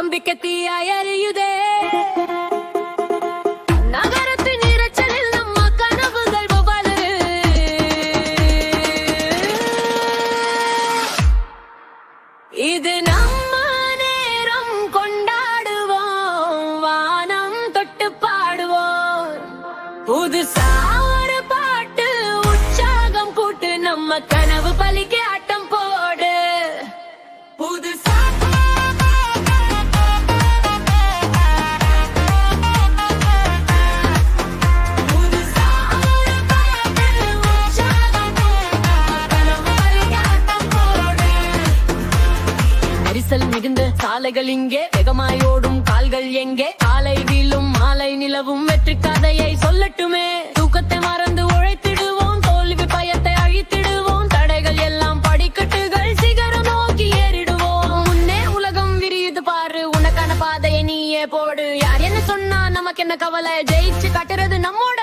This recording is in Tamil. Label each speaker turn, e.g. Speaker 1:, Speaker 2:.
Speaker 1: நம்பிக்கை தீயாய் எரியுதே. நகரத்தின் இரைச்சலில் நம்ம கனவுகள் வளரு. இது நம்ம நேரம், கொண்டாடுவோம், வானம் தொட்டு பாடுவோம். புதுசா ஒரு பாட்டு, உற்சாகம் கூட்டு, நம்ம கனவு பலிக்க ஆட்டம் போடு. புதுசா நெரிசல் மிகுந்த சாலைகள் இங்கே, வேகமாயோடும் கால்கள் எங்கே, காலை வீழும் மாலை நிலவும் வெற்றி கதையை சொல்லட்டுமே. தூக்கத்தை மறந்து உழைத்திடுவோம், தோல்வி பயத்தை அழித்திடுவோம், தடைகள் எல்லாம் படிக்கட்டுகள், சிகரம் நோக்கி ஏறிடுவோம். முன்னே உலகம் விரியுது பாரு, உனக்கான பாதையை நீயே போடு. யார் என்ன சொன்னா நமக்கு என்ன கவலை, ஜெயிச்சு காட்டுறது நம்மோட